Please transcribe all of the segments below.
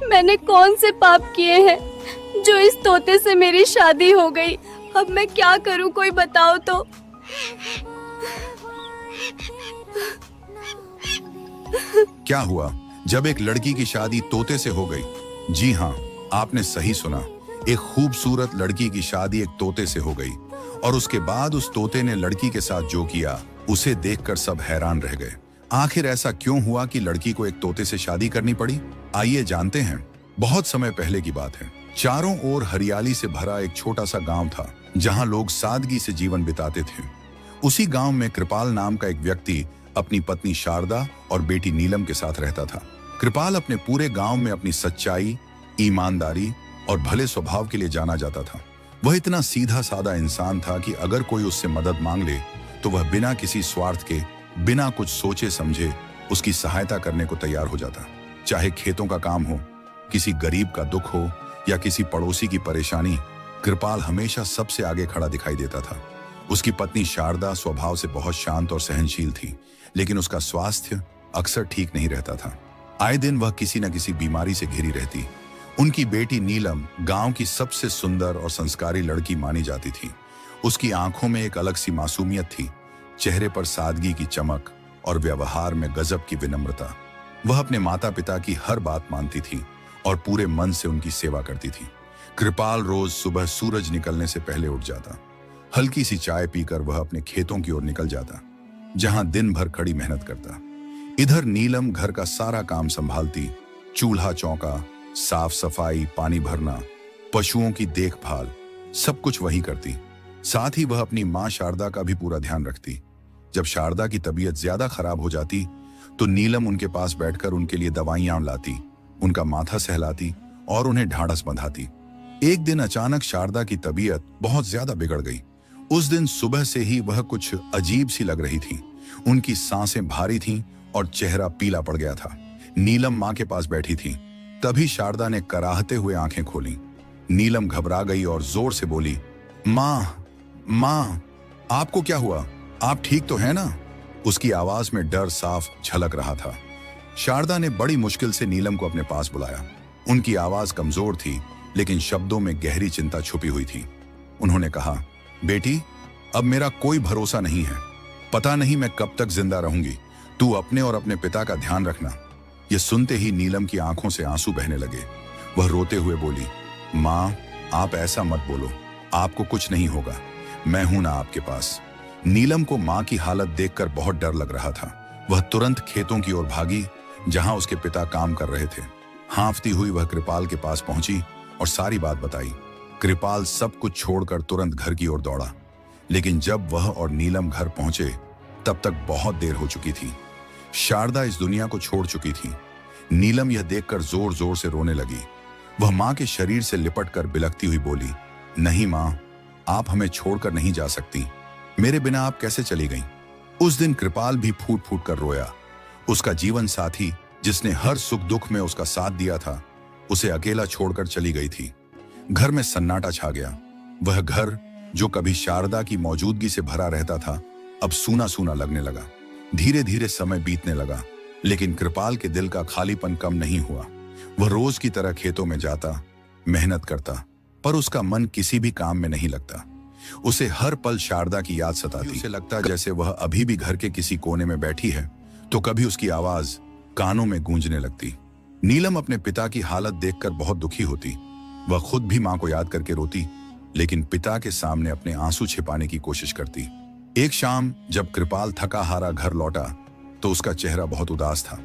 मैंने कौन से पाप किए हैं जो इस तोते से मेरी शादी हो गई। अब मैं क्या करूं, कोई बताओ तो। क्या हुआ जब एक लड़की की शादी तोते से हो गई? जी हाँ, आपने सही सुना। एक खूबसूरत लड़की की शादी एक तोते से हो गई और उसके बाद उस तोते ने लड़की के साथ जो किया उसे देखकर सब हैरान रह गए। आखिर ऐसा क्यों हुआ कि लड़की को एक तोते से शादी करनी पड़ी? आइए जानते हैं। बहुत समय पहले की बात है। चारों ओर हरियाली से भरा एक छोटा सा गांव था जहां लोग सादगी से जीवन बिताते थे। उसी गांव में कृपाल नाम का एक व्यक्ति अपनी पत्नी शारदा और बेटी नीलम के साथ रहता था। कृपाल अपने पूरे गांव में अपनी सच्चाई, ईमानदारी और भले स्वभाव के लिए जाना जाता था। वह इतना सीधा साधा इंसान था कि अगर कोई उससे मदद मांग ले तो वह बिना किसी स्वार्थ के, बिना कुछ सोचे समझे उसकी सहायता करने को तैयार हो जाता। चाहे खेतों का काम हो, किसी गरीब का दुख हो या किसी पड़ोसी की परेशानी, कृपाल हमेशा सबसे आगे खड़ा दिखाई देता था। उसकी पत्नी शारदा स्वभाव से बहुत शांत और सहनशील थी, लेकिन उसका स्वास्थ्य अक्सर ठीक नहीं रहता था। आए दिन वह किसी न किसी बीमारी से घिरी रहती। उनकी बेटी नीलम गांव की सबसे सुंदर और संस्कारी लड़की मानी जाती थी। उसकी आंखों में एक अलग सी मासूमियत थी, चेहरे पर सादगी की चमक और व्यवहार में गजब की विनम्रता। वह अपने माता पिता की हर बात मानती थी और पूरे मन से उनकी सेवा करती थी। कृपाल रोज सुबह सूरज निकलने से पहले उठ जाता। हल्की सी चाय पीकर वह अपने खेतों की ओर निकल जाता, जहां दिन भर कड़ी मेहनत करता। इधर नीलम घर का सारा काम संभालती, चूल्हा चौका, साफ सफाई, पानी भरना, पशुओं की देखभाल, सब कुछ वही करती। साथ ही वह अपनी मां शारदा का भी पूरा ध्यान रखती। जब शारदा की तबीयत ज्यादा खराब हो जाती तो नीलम उनके पास बैठकर उनके लिए दवाइयां लाती, उनका माथा सहलाती और उन्हें ढांढस बंधाती। एक दिन अचानक शारदा की तबीयत बहुत ज्यादा बिगड़ गई। उस दिन सुबह से ही वह कुछ अजीब सी लग रही थी। उनकी सांसें भारी थीं और चेहरा पीला पड़ गया था। नीलम मां के पास बैठी थी। तभी शारदा ने कराहते हुए आंखें खोली। नीलम घबरा गई और जोर से बोली, मां, मां, आपको क्या हुआ? आप ठीक तो है ना? उसकी आवाज में डर साफ झलक रहा था। शारदा ने बड़ी मुश्किल से नीलम को अपने पास बुलाया। उनकी आवाज कमजोर थी, लेकिन शब्दों में गहरी चिंता छुपी हुई थी। उन्होंने कहा, बेटी, अब मेरा कोई भरोसा नहीं है। पता नहीं मैं कब तक जिंदा रहूंगी। तू अपने और अपने पिता का ध्यान रखना। यह सुनते ही नीलम की आंखों से आंसू बहने लगे। वह रोते हुए बोली, मां, आप ऐसा मत बोलो। आपको कुछ नहीं होगा। मैं हूं ना आपके पास। नीलम को मां की हालत देखकर बहुत डर लग रहा था। वह तुरंत खेतों की ओर भागी, जहां उसके पिता काम कर रहे थे। हांफती हुई वह कृपाल के पास पहुंची और सारी बात बताई। कृपाल सब कुछ छोड़कर तुरंत घर की ओर दौड़ा, लेकिन जब वह और नीलम घर पहुंचे तब तक बहुत देर हो चुकी थी। शारदा इस दुनिया को छोड़ चुकी थी। नीलम यह देखकर जोर जोर से रोने लगी। वह मां के शरीर से लिपटकर बिलखती हुई बोली, नहीं मां, आप हमें छोड़कर नहीं जा सकती। मेरे बिना आप कैसे चली गईं? उस दिन कृपाल भी फूट फूट कर रोया। उसका जीवन साथी, जिसने हर सुख दुख में उसका साथ दिया था, उसे अकेला छोड़कर चली गई थी। घर में सन्नाटा छा गया। वह घर जो कभी शारदा की मौजूदगी से भरा रहता था, अब सूना सूना लगने लगा। धीरे धीरे समय बीतने लगा, लेकिन कृपाल के दिल का खालीपन कम नहीं हुआ। वह रोज की तरह खेतों में जाता, मेहनत करता, पर उसका मन किसी भी काम में नहीं लगता। उसे हर पल शारदा की याद सताती। उसे लगता जैसे वह अभी भी घर के किसी कोने में बैठी है, तो कभी उसकी आवाज कानों में गूंजने लगती। नीलम अपने पिता की हालत देखकर बहुत दुखी होती। वह खुद भी मां को याद करके रोती, लेकिन पिता के सामने अपने आंसू छिपाने की कोशिश करती। एक शाम जब कृपाल थका हारा घर लौटा तो उसका चेहरा बहुत उदास था।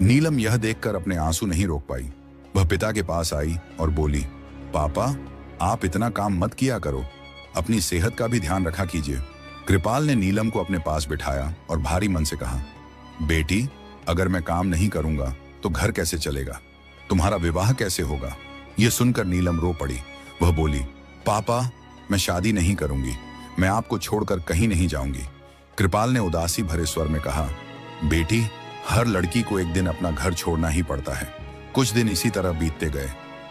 नीलम यह देखकर अपने आंसू नहीं रोक पाई। वह पिता के पास आई और बोली, पापा, आप इतना काम मत किया करो। अपनी सेहत का भी ध्यान रखा कीजिए। कृपाल ने नीलम को अपने पास बिठाया और भारी मन से कहा, बेटी, अगर मैं काम नहीं करूंगा तो घर कैसे चलेगा? तुम्हारा विवाह कैसे होगा? यह सुनकर नीलम रो पड़ी। वह बोली, पापा, मैं शादी नहीं करूंगी। मैं आपको छोड़कर कहीं नहीं जाऊंगी। कृपाल ने उदासी भरे स्वर में कहा, बेटी, हर लड़की को एक दिन अपना घर छोड़ना ही पड़ता है। कुछ दिन इसी तरह बीतते गए।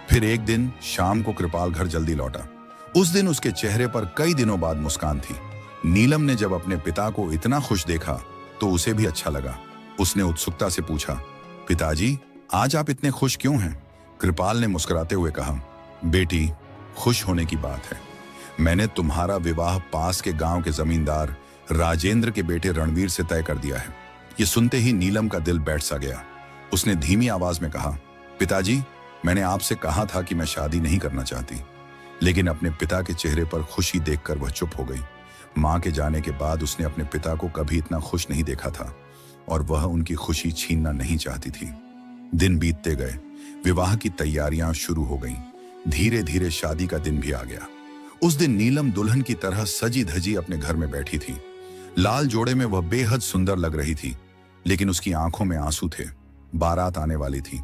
फिर एक दिन शाम को कृपाल घर जल्दी लौटा। उस दिन उसके चेहरे पर कई दिनों बाद मुस्कान थी। नीलम ने जब अपने पिता को इतना खुश देखा तो उसे भी अच्छा लगा। उसने उत्सुकता से पूछा, पिताजी, आज आप इतने खुश क्यों हैं? कृपाल ने मुस्कुराते हुए कहा, बेटी, खुश होने की बात है। मैंने तुम्हारा विवाह पास के गांव के जमींदार राजेंद्र के बेटे रणवीर से तय कर दिया है। ये सुनते ही नीलम का दिल बैठ सा गया। उसने धीमी आवाज में कहा, पिताजी, मैंने आपसे कहा था कि मैं शादी नहीं करना चाहती। लेकिन अपने पिता के चेहरे पर खुशी देखकर वह चुप हो गई। मां के जाने के बाद उसने अपने पिता को कभी इतना खुश नहीं देखा था और वह उनकी खुशी छीनना नहीं चाहती थी। दिन बीतते गए, विवाह की तैयारियां शुरू हो गईं। धीरे धीरे शादी का दिन भी आ गया। उस दिन नीलम दुल्हन की तरह सजी धजी अपने घर में बैठी थी। लाल जोड़े में वह बेहद सुंदर लग रही थी, लेकिन उसकी आंखों में आंसू थे। बारात आने वाली थी।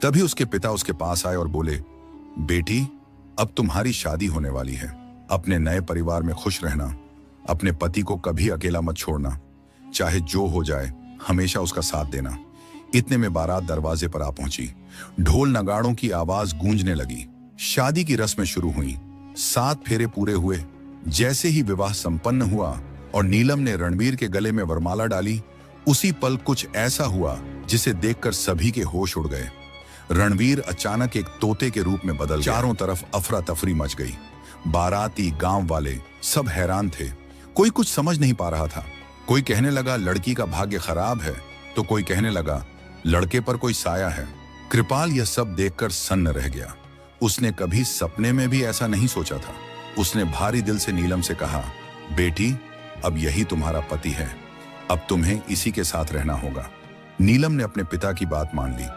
तभी उसके पिता उसके पास आए और बोले, बेटी, अब तुम्हारी शादी होने वाली है। अपने नए परिवार में खुश रहना। अपने पति को कभी अकेला मत छोड़ना। चाहे जो हो जाए, हमेशा उसका साथ देना। इतने में बारात दरवाजे पर आ पहुंची। ढोल नगाड़ों की आवाज गूंजने लगी। शादी की रस्में शुरू हुई। 7 फेरे पूरे हुए। जैसे ही विवाह संपन्न हुआ और नीलम ने रणवीर के गले में वरमाला डाली, उसी पल कुछ ऐसा हुआ जिसे देखकर सभी के होश उड़ गए। रणवीर अचानक एक तोते के रूप में बदल गया। चारों तरफ अफरा तफरी मच गई। बाराती, गांव वाले सब हैरान थे। कोई कुछ समझ नहीं पा रहा था। कोई कहने लगा लड़की का भाग्य खराब है, तो कोई कहने लगा लड़के पर कोई साया है। कृपाल यह सब देखकर सन्न रह गया। उसने कभी सपने में भी ऐसा नहीं सोचा था। उसने भारी दिल से नीलम से कहा, बेटी, अब यही तुम्हारा पति है। अब तुम्हें इसी के साथ रहना होगा। नीलम ने अपने पिता की बात मान ली।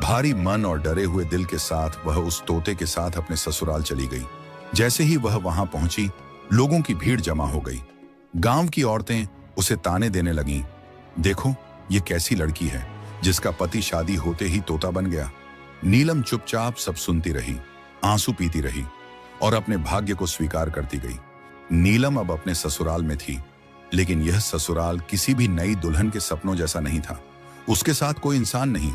भारी मन और डरे हुए दिल के साथ वह उस तोते के साथ अपने ससुराल चली गई। जैसे ही वह वहां पहुंची, लोगों की भीड़ जमा हो गई। गांव की औरतें उसे ताने देने लगीं। देखो, ये कैसी लड़की है जिसका पति शादी होते ही तोता बन गया। नीलम चुपचाप सब सुनती रही, आंसू पीती रही और अपने भाग्य को स्वीकार करती गई। नीलम अब अपने ससुराल में थी, लेकिन यह ससुराल किसी भी नई दुल्हन के सपनों जैसा नहीं था। उसके साथ कोई इंसान नहीं,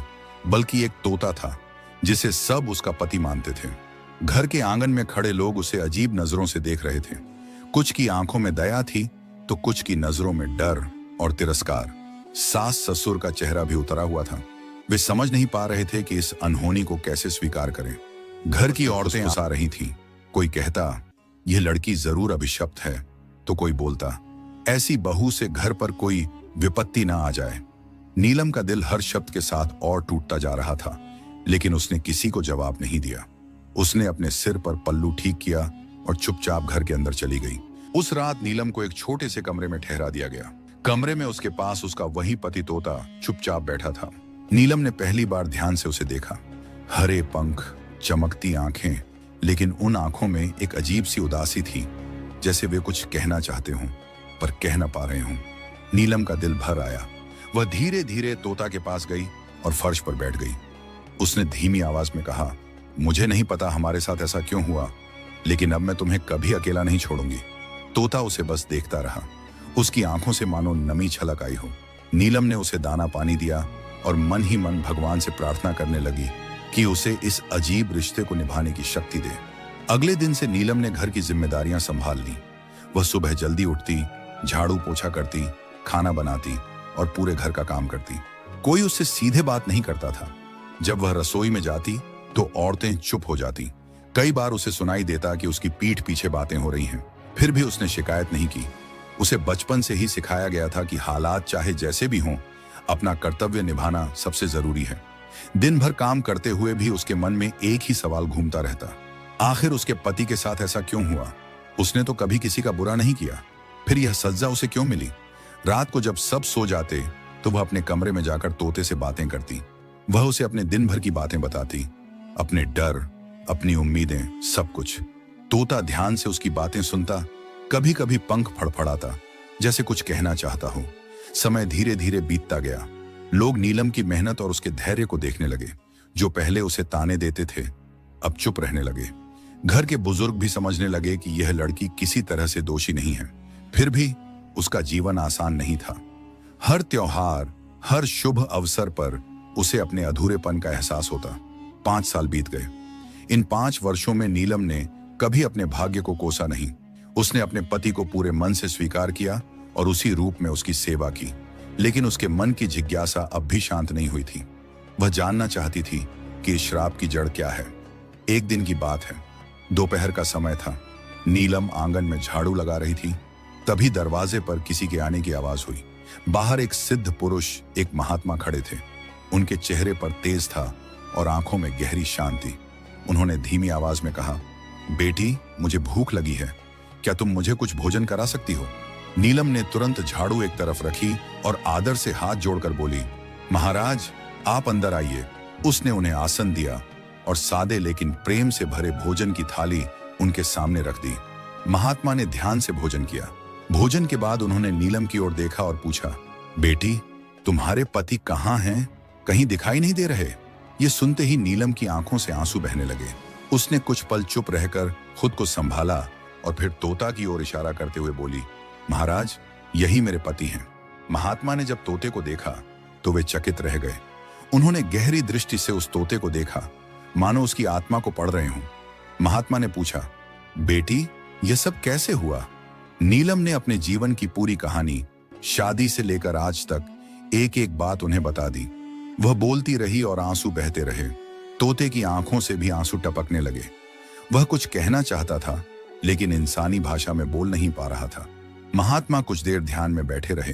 बल्कि एक तोता था जिसे सब उसका पति मानते थे। घर के आंगन में खड़े लोग उसे अजीब नजरों से देख रहे थे। कुछ की आंखों में दया थी, तो कुछ की नजरों में डर और तिरस्कार। सास ससुर का चेहरा भी उतरा हुआ था। वे समझ नहीं पा रहे थे कि इस अनहोनी को कैसे स्वीकार करें। घर की औरतें आ रही थीं। कोई कहता, यह लड़की जरूर अभिशप्त है, तो कोई बोलता, ऐसी बहू से घर पर कोई विपत्ति ना आ जाए। नीलम का दिल हर शब्द के साथ और टूटता जा रहा था, लेकिन उसने किसी को जवाब नहीं दिया। उसने अपने सिर पर पल्लू ठीक किया और चुपचाप घर के अंदर चली गई। उस रात नीलम को एक छोटे से कमरे में ठहरा दिया गया। कमरे में उसके पास उसका वही पति तोता चुपचाप बैठा था। नीलम ने पहली बार ध्यान से उसे देखा। हरे पंख, चमकती आंखें, लेकिन उन आंखों में एक अजीब सी उदासी थी, जैसे वे कुछ कहना चाहते हों पर कह ना पा रहे हों। नीलम का दिल भर आया। वह धीरे धीरे तोता के पास गई और फर्श पर बैठ गई। उसने धीमी आवाज में कहा, मुझे नहीं पता हमारे साथ ऐसा क्यों हुआ, लेकिन अब मैं तुम्हें कभी अकेला नहीं छोड़ूंगी। तोता उसे बस देखता रहा। उसकी आंखों से मानो नमी छलक आई हो। नीलम ने उसे दाना पानी दिया और मन ही मन भगवान से प्रार्थना करने लगी कि उसे इस अजीब रिश्ते को निभाने की शक्ति दे। अगले दिन से नीलम ने घर की जिम्मेदारियां संभाल ली। वह सुबह जल्दी उठती, झाड़ू पोछा करती, खाना बनाती और पूरे घर का काम करती। कोई उससे सीधे बात नहीं करता था। जब वह रसोई में जाती तो औरतें चुप हो जाती। कई बार उसे सुनाई देता कि उसकी पीठ पीछे बातें हो रही हैं, फिर भी उसने शिकायत नहीं की। उसे बचपन से ही सिखाया गया था कि हालात चाहे जैसे भी हों, अपना कर्तव्य निभाना सबसे जरूरी है। दिन भर काम करते हुए भी उसके मन में एक ही सवाल घूमता रहता, आखिर उसके पति के साथ ऐसा क्यों हुआ? उसने तो कभी किसी का बुरा नहीं किया, फिर यह सज्जा उसे क्यों मिली? रात को जब सब सो जाते तो वह अपने कमरे में जाकर तोते से बातें करती। वह उसे अपने दिन भर की बातें बताती, अपने डर, अपनी उम्मीदें, सब कुछ। तोता ध्यान से उसकी बातें सुनता, कभी कभी पंख फड़फड़ाता, जैसे कुछ कहना चाहता हो। समय धीरे धीरे बीतता गया। लोग नीलम की मेहनत और उसके धैर्य को देखने लगे। जो पहले उसे ताने देते थे, अब चुप रहने लगे। घर के बुजुर्ग भी समझने लगे कि यह लड़की किसी तरह से दोषी नहीं है। फिर भी उसका जीवन आसान नहीं था। हर त्योहार, हर शुभ अवसर पर उसे अपने अधूरेपन का एहसास होता। 5 साल बीत गए। इन 5 वर्षों में नीलम ने कभी अपने भाग्य को कोसा नहीं। उसने अपने पति को पूरे मन से स्वीकार किया और उसी रूप में उसकी सेवा की। लेकिन उसके मन की जिज्ञासा अब भी शांत नहीं हुई थी। वह जानना चाहती थी कि इस श्राप की जड़ क्या है। एक दिन की बात है, दोपहर का समय था। नीलम आंगन में झाड़ू लगा रही थी। तभी दरवाजे पर किसी के आने की आवाज हुई। बाहर एक सिद्ध पुरुष, एक महात्मा खड़े थे। उनके चेहरे पर तेज था और आंखों में गहरी शांति। उन्होंने धीमी आवाज में कहा, बेटी, मुझे भूख लगी है, क्या तुम मुझे कुछ भोजन करा सकती हो? नीलम ने तुरंत झाड़ू एक तरफ रखी और आदर से हाथ जोड़कर बोली, महाराज, आप अंदर आइए। उसने उन्हें आसन दिया और सादे लेकिन प्रेम से भरे भोजन की थाली उनके सामने रख दी। महात्मा ने ध्यान से भोजन किया। भोजन के बाद उन्होंने नीलम की ओर देखा और पूछा, बेटी, तुम्हारे पति कहाँ हैं? कहीं दिखाई नहीं दे रहे। ये सुनते ही नीलम की आंखों से आंसू बहने लगे। उसने कुछ पल चुप रहकर खुद को संभाला और फिर तोता की ओर इशारा करते हुए बोली, महाराज, यही मेरे पति हैं। महात्मा ने जब तोते को देखा तो वे चकित रह गए। उन्होंने गहरी दृष्टि से उस तोते को देखा, मानो उसकी आत्मा को पढ़ रहे हों। महात्मा ने पूछा, बेटी, यह सब कैसे हुआ? नीलम ने अपने जीवन की पूरी कहानी, शादी से लेकर आज तक, एक एक बात उन्हें बता दी। वह बोलती रही और आंसू बहते रहे। तोते की आंखों से भी आंसू टपकने लगे। वह कुछ कहना चाहता था लेकिन इंसानी भाषा में बोल नहीं पा रहा था। महात्मा कुछ देर ध्यान में बैठे रहे।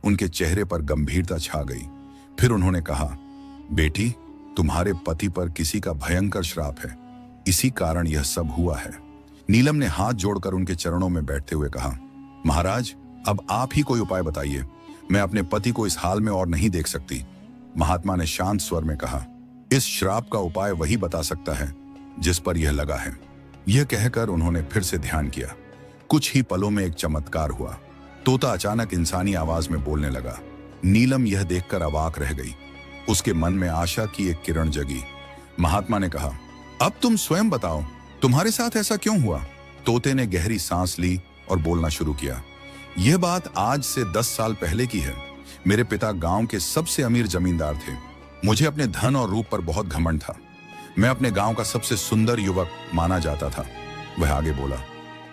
उनके चेहरे पर गंभीरता छा गई। फिर उन्होंने कहा, बेटी, तुम्हारे पति पर किसी का भयंकर श्राप है, इसी कारण यह सब हुआ है। नीलम ने हाथ जोड़कर उनके चरणों में बैठते हुए कहा, महाराज, अब आप ही कोई उपाय बताइए। मैं अपने पति को इस हाल में और नहीं देख सकती। महात्मा ने शांत स्वर में कहा, इस श्राप का उपाय वही बता सकता है जिस पर यह लगा है। यह कहकर उन्होंने फिर से ध्यान किया। कुछ ही पलों में एक चमत्कार हुआ। तोता अचानक इंसानी आवाज में बोलने लगा। नीलम यह देखकर अवाक रह गई। उसके मन में आशा की एक किरण जगी। महात्मा ने कहा, अब तुम स्वयं बताओ, तुम्हारे साथ ऐसा क्यों हुआ? तोते ने गहरी सांस ली और बोलना शुरू किया, यह बात आज से 10 साल पहले की है। मेरे पिता गांव के सबसे अमीर जमींदार थे। मुझे अपने धन और रूप पर बहुत घमंड था। मैं अपने गांव का सबसे सुंदर युवक माना जाता था। वह आगे बोला,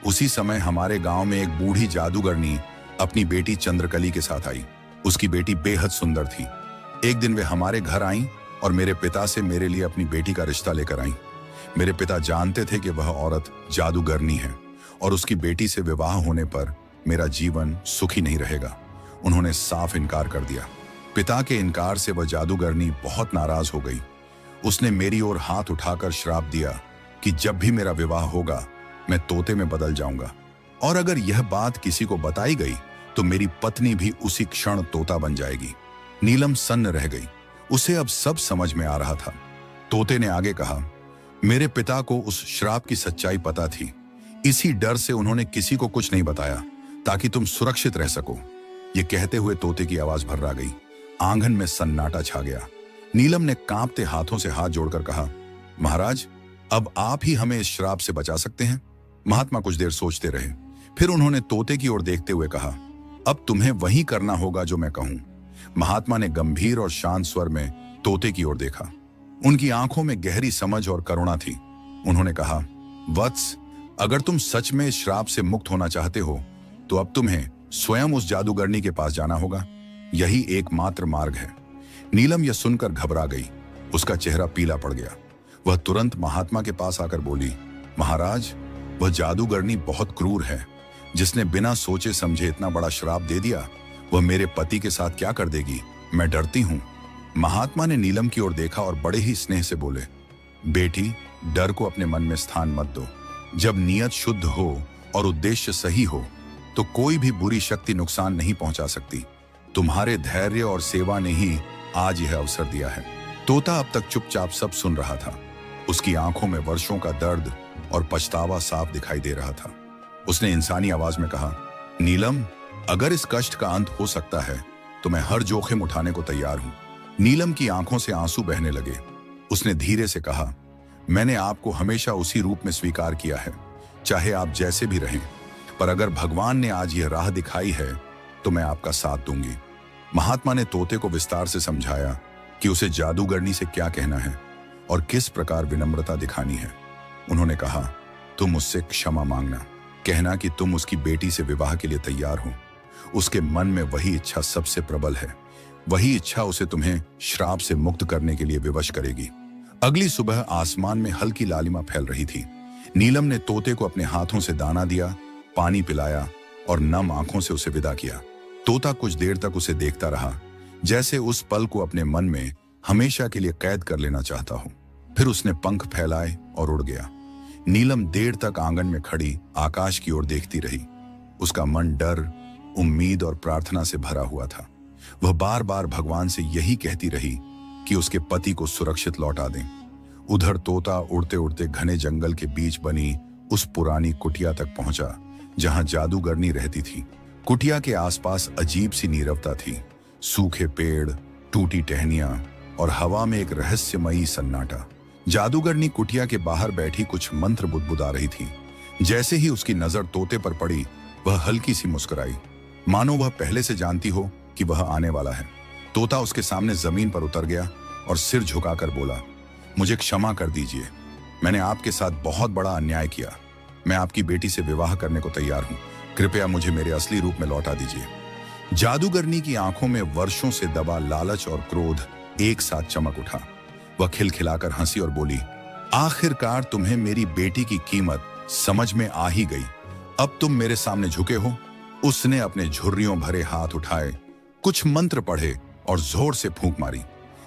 उसी समय हमारे गांव में एक बूढ़ी जादूगरनी अपनी बेटी चंद्रकली के साथ आई। उसकी बेटी बेहद सुंदर थी। एक दिन वे हमारे घर आईं और मेरे पिता से मेरे लिए अपनी बेटी का रिश्ता लेकर आईं। मेरे पिता जानते थे कि वह औरत जादूगरनी है और उसकी बेटी से विवाह होने पर मेरा जीवन सुखी नहीं रहेगा। उन्होंने साफ इनकार कर दिया। पिता के इनकार से वह जादूगरनी बहुत नाराज हो गई। उसने मेरी ओर हाथ उठाकर श्राप दिया कि जब भी मेरा विवाह होगा मैं तोते में बदल जाऊंगा, और अगर यह बात किसी को बताई गई तो मेरी पत्नी भी उसी क्षण तोता बन जाएगी। नीलम सन्न रह गई। उसे अब सब समझ में आ रहा था। तोते ने आगे कहा, मेरे पिता को उस श्राप की सच्चाई पता थी। इसी डर से उन्होंने किसी को कुछ नहीं बताया ताकि तुम सुरक्षित रह सको। ये कहते हुए तोते की आवाज भर्रा गई। आंगन में सन्नाटा छा गया। नीलम ने कांपते हाथों से हाथ जोड़कर कहा, महाराज, अब आप ही हमें इस श्राप से बचा सकते हैं। महात्मा कुछ देर सोचते रहे। फिर उन्होंने तोते की ओर देखते हुए कहा, अब तुम्हें वही करना होगा जो मैं कहूं। महात्मा ने गंभीर और शांत स्वर में तोते की ओर देखा। उनकी आंखों में गहरी समझ और करुणा थी। उन्होंने कहा, वत्स, अगर तुम सच में इस श्राप से मुक्त होना चाहते हो तो अब तुम्हें स्वयं उस जादूगरनी के पास जाना होगा। यही एकमात्र मार्ग है। नीलम यह सुनकर घबरा गई। उसका चेहरा पीला पड़ गया। वह तुरंत महात्मा के पास आकर बोली, महाराज, वह जादूगरनी बहुत क्रूर है, जिसने बिना सोचे समझे इतना बड़ा श्राप दे दिया। वह मेरे पति के साथ क्या कर देगी? मैं डरती हूं। महात्मा ने नीलम की ओर देखा और बड़े ही स्नेह से बोले, बेटी, डर को अपने मन में स्थान मत दो। जब नीयत शुद्ध हो और उद्देश्य सही हो तो कोई भी बुरी शक्ति नुकसान नहीं पहुंचा सकती। तुम्हारे धैर्य और सेवा ने ही आज यह अवसर दिया है। तोता अब तक चुपचाप सब सुन रहा था। उसकी आंखों में वर्षों का दर्द और पछतावा साफ दिखाई दे रहा था। उसने इंसानी आवाज में कहा, नीलम, अगर इस कष्ट का अंत हो सकता है तो मैं हर जोखिम उठाने को तैयार हूं। नीलम की आंखों से आंसू बहने लगे। उसने धीरे से कहा, मैंने आपको हमेशा उसी रूप में स्वीकार किया है, चाहे आप जैसे भी रहें, पर अगर भगवान ने आज यह राह दिखाई है तो मैं आपका साथ दूंगी। महात्मा ने तोते को विस्तार से समझाया कि उसे जादूगरनी से क्या कहना है और किस प्रकार विनम्रता दिखानी है। उन्होंने कहा, तुम मुझसे क्षमा मांगना, कहना कि तुम उसकी बेटी से विवाह के लिए तैयार हो। उसके मन में वही इच्छा सबसे प्रबल है। वही इच्छा उसे तुम्हें श्राप से मुक्त करने के लिए विवश करेगी। अगली सुबह आसमान में हल्की लालिमा फैल रही थी। नीलम ने तोते को अपने हाथों से दाना दिया, पानी पिलाया और नम आंखों से उसे विदा किया। तोता कुछ देर तक उसे देखता रहा, जैसे उस पल को अपने मन में हमेशा के लिए कैद कर लेना चाहता हो। फिर उसने पंख फैलाए और उड़ गया। नीलम देर तक आंगन में खड़ी आकाश की ओर देखती रही। उसका मन डर, उम्मीद और प्रार्थना से भरा हुआ था। वह बार बार भगवान से यही कहती रही कि उसके पति को सुरक्षित लौटा दें। उधर तोता उड़ते उड़ते घने जंगल के बीच बनी उस पुरानी कुटिया तक पहुंचा जहां जादूगरनी रहती थी। कुटिया के आसपास अजीब सी नीरवता थी। सूखे पेड़, टूटी टहनियां और हवा में एक रहस्यमयी सन्नाटा। जादूगरनी कुटिया के बाहर बैठी कुछ मंत्र बुदबुदा रही थी। जैसे ही उसकी नजर तोते पर पड़ी, वह हल्की सी मुस्कुराई, मानो वह पहले से जानती हो कि वह आने वाला है। तोता उसके सामने जमीन पर उतर गया और सिर झुकाकर बोला, मुझे क्षमा कर दीजिए, मैंने आपके साथ बहुत बड़ा अन्याय किया। मैं आपकी बेटी से विवाह करने को तैयार हूं। कृपया मुझे मेरे असली रूप में लौटा दीजिए। जादूगरनी की आंखों में वर्षों से दबा लालच और क्रोध एक साथ चमक उठा। वह खिलखिलाकर हंसी और बोली, आखिरकार तुम्हें मेरी बेटी की कीमत समझ में आ ही गई। अब तुम मेरे सामने झुके हो। उसने अपने झुर्रियों भरे हाथ उठाए, कुछ मंत्र पढ़े और जोर से फूंक मारी।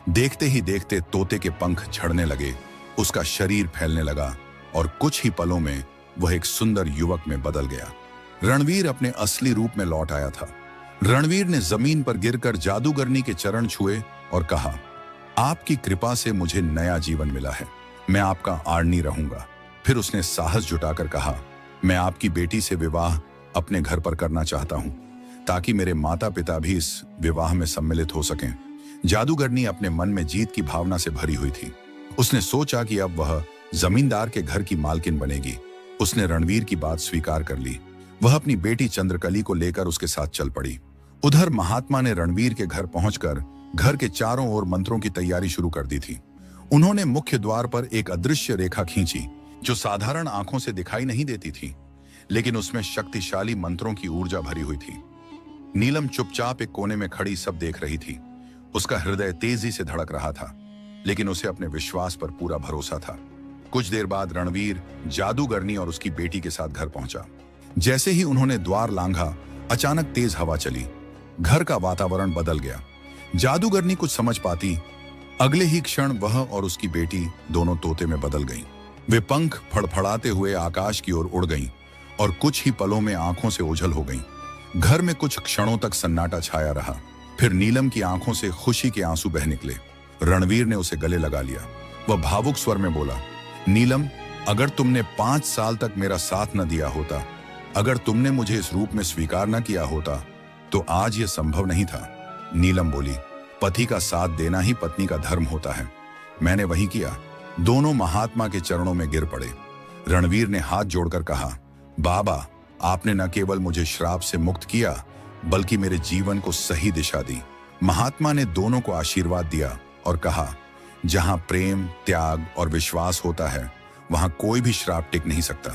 देखते ही देखते तोते के पंख झड़ने लगे, उसका शरीर फैलने लगा और कुछ ही पलों में वह एक सुंदर युवक में बदल गया। रणवीर अपने असली रूप में लौट आया था। रणवीर ने जमीन पर गिरकर जादूगरनी के चरण छुए और कहा, आपकी कृपा से मुझे नया जीवन मिला है, मैं आपका आड़नी रहूंगा। फिर उसने साहस जुटाकर कहा, मैं आपकी बेटी से विवाह अपने घर पर करना चाहता हूं, ताकि मेरे माता पिता भी इस विवाह में सम्मिलित हो सकें। जादूगरनी अपने मन में जीत की भावना से भरी हुई थी। उसने सोचा कि अब वह जमींदार के घर की मालकिन बनेगी। उसने रणवीर की बात स्वीकार कर ली। वह अपनी बेटी चंद्रकली को लेकर उसके साथ चल पड़ी। उधर महात्मा ने रणवीर के घर पहुंचकर घर के चारों ओर मंत्रों की तैयारी शुरू कर दी थी। उन्होंने मुख्य द्वार पर एक अदृश्य रेखा खींची, जो साधारण आंखों से दिखाई नहीं देती थी, लेकिन उसमें शक्तिशाली मंत्रों की ऊर्जा भरी हुई थी। नीलम चुपचाप एक कोने में खड़ी सब देख रही थी। उसका हृदय तेजी से धड़क रहा था, लेकिन उसे अपने विश्वास पर पूरा भरोसा था। कुछ देर बाद रणवीर जादूगरनी और उसकी बेटी के साथ घर पहुंचा। जैसे ही उन्होंने द्वार लांघा, अचानक तेज हवा चली। घर का वातावरण बदल गया। जादूगरनी कुछ समझ पाती, अगले ही क्षण वह और उसकी बेटी दोनों तोते में बदल गईं। वे पंख फड़फड़ाते हुए आकाश की ओर उड़ गईं और कुछ ही पलों में आंखों से ओझल हो गईं। घर में कुछ क्षणों तक सन्नाटा छाया रहा। फिर नीलम की आंखों से खुशी के आंसू बह निकले। रणवीर ने उसे गले लगा लिया। वह भावुक स्वर में बोला, नीलम, अगर तुमने 5 साल तक मेरा साथ न दिया होता, अगर तुमने मुझे इस रूप में स्वीकार न किया होता, तो आज यह संभव नहीं था। नीलम बोली, पति का साथ देना ही पत्नी का धर्म होता है। मैंने वही किया। दोनों महात्मा के चरणों में गिर पड़े। रणवीर ने हाथ जोड़कर कहा, बाबा, आपने न केवल मुझे श्राप से मुक्त किया, बल्कि मेरे जीवन को सही दिशा दी। महात्मा ने दोनों को आशीर्वाद दिया और कहा, जहां प्रेम, त्याग और विश्वास होता है, वहां कोई भी श्राप टिक नहीं सकता।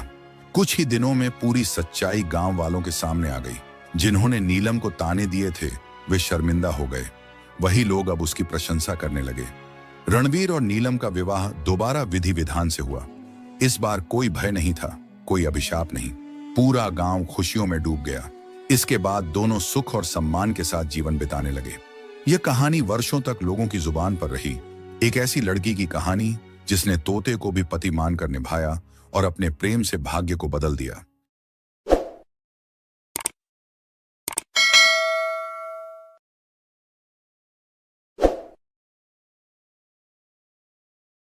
कुछ ही दिनों में पूरी सच्चाई गांव वालों के सामने आ गई। जिन्होंने नीलम को ताने दिए थे, वे शर्मिंदा हो गए। वही लोग अब उसकी प्रशंसा करने लगे। रणवीर और नीलम का विवाह दोबारा विधि विधान से हुआ। इस बार कोई भय नहीं था, कोई अभिशाप नहीं। पूरा गांव खुशियों में डूब गया। इसके बाद दोनों सुख और सम्मान के साथ जीवन बिताने लगे। यह कहानी वर्षों तक लोगों की जुबान पर रही। एक ऐसी लड़की की कहानी जिसने तोते को भी पति मानकर निभाया और अपने प्रेम से भाग्य को बदल दिया।